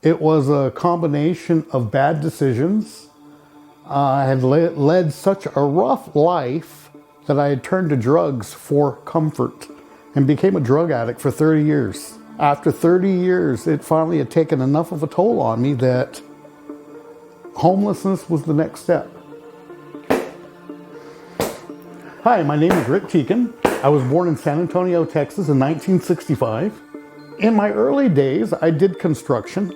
It was a combination of bad decisions. I had led such a rough life that I had turned to drugs for comfort and became a drug addict for 30 years. After 30 years, it finally had taken enough of a toll on me that homelessness was the next step. Hi, my name is Rick Teakin. I was born in San Antonio, Texas in 1965. In my early days, I did construction.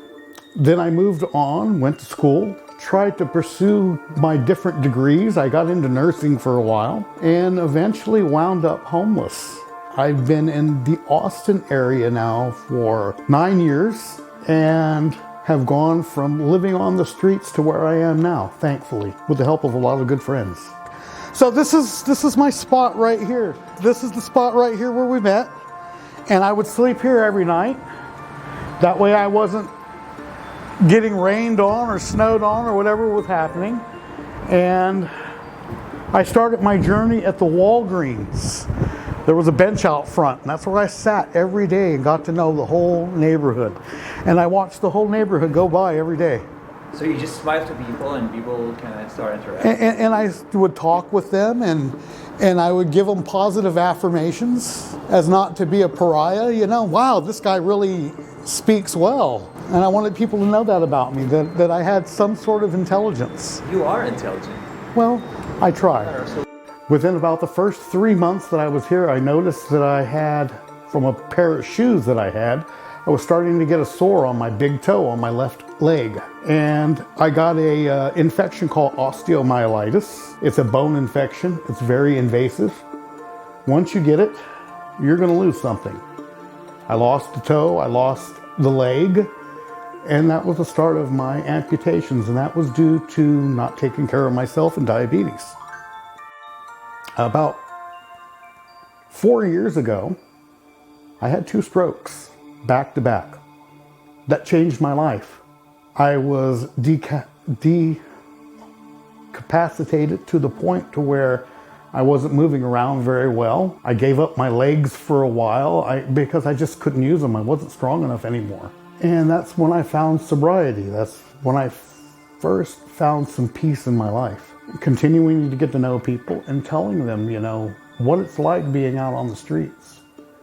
Then I moved on, went to school, tried to pursue my different degrees. I got into nursing for a while and eventually wound up homeless. I've been in the Austin area now for 9 years and have gone from living on the streets to where I am now, thankfully, with the help of a lot of good friends. So this is my spot right here. This is the spot right here where we met. And I would sleep here every night. That way I wasn't getting rained on or snowed on or whatever was happening. And I started my journey at the Walgreens. There was a bench out front, and that's where I sat every day and got to know the whole neighborhood. And I watched the whole neighborhood go by every day. So you just smile to people and people kind of start interacting? And I would talk with them and I would give them positive affirmations as not to be a pariah. You know, wow, this guy really speaks well. And I wanted people to know that about me, that I had some sort of intelligence. You are intelligent. Well, I try. Within about the first 3 months that I was here, I noticed that I had, from a pair of shoes that I had, I was starting to get a sore on my big toe on my left leg. And I got a infection called osteomyelitis. It's a bone infection. It's very invasive. Once you get it, you're going to lose something. I lost the toe, I lost the leg, and that was the start of my amputations, and that was due to not taking care of myself and diabetes. About 4 years ago, I had 2 strokes back to back. That changed my life. I was decapacitated to the point to where I wasn't moving around very well. I gave up my legs for a while because I just couldn't use them. I wasn't strong enough anymore. And that's when I found sobriety. That's when I first found some peace in my life. Continuing to get to know people and telling them, you know, what it's like being out on the streets.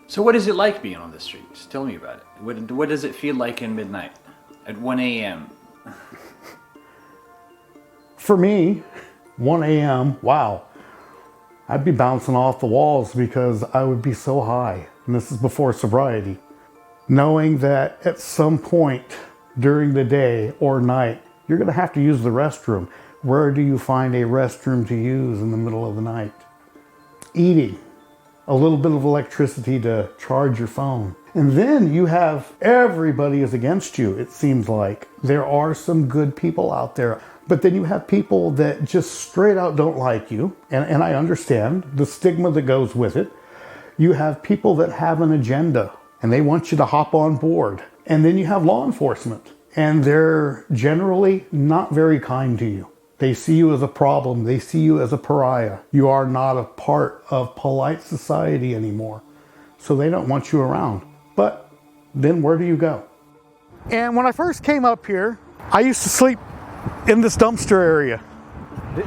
So what is it like being on the streets? Tell me about it. What does it feel like in midnight at 1 a.m.? For me, 1 a.m., wow. I'd be bouncing off the walls because I would be so high. And this is before sobriety. Knowing that at some point during the day or night, you're going to have to use the restroom. Where do you find a restroom to use in the middle of the night? Eating. A little bit of electricity to charge your phone. And then you have everybody is against you, it seems like. There are some good people out there. But then you have people that just straight out don't like you. And I understand the stigma that goes with it. You have people that have an agenda and they want you to hop on board. And then you have law enforcement. And they're generally not very kind to you. They see you as a problem. They see you as a pariah. You are not a part of polite society anymore. So they don't want you around. But then where do you go? And when I first came up here, I used to sleep in this dumpster area.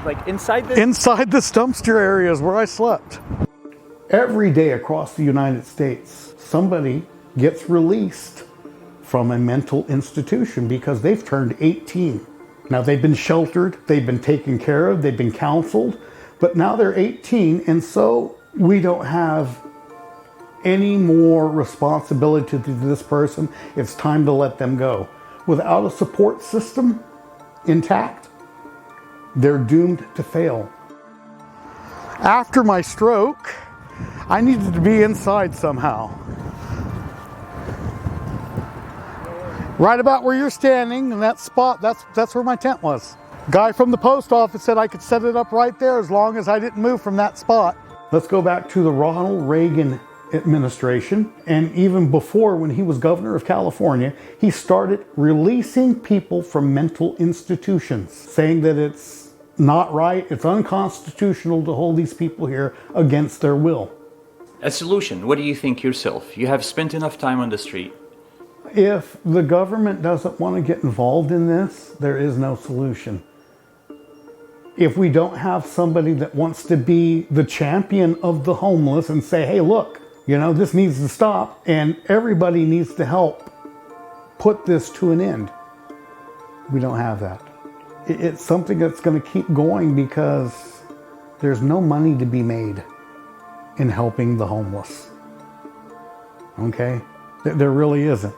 Like inside this? Inside this dumpster area is where I slept. Every day across the United States, somebody gets released from a mental institution because they've turned 18. Now they've been sheltered, they've been taken care of, they've been counseled, but now they're 18, and so we don't have any more responsibility to this person. It's time to let them go. Without a support system intact, they're doomed to fail. After my stroke, I needed to be inside somehow. Right about where you're standing in that spot, that's where my tent was. Guy from the post office said I could set it up right there as long as I didn't move from that spot. Let's go back to the Ronald Reagan administration, and even before, when he was governor of California, he started releasing people from mental institutions, saying that it's not right, it's unconstitutional to hold these people here against their will. A solution, what do you think yourself? You have spent enough time on the street. if the government doesn't want to get involved in this, there is no solution. If we don't have somebody that wants to be the champion of the homeless and say, hey, look, this needs to stop and everybody needs to help put this to an end, we don't have that. It's something that's going to keep going because there's no money to be made in helping the homeless. Okay? There really isn't.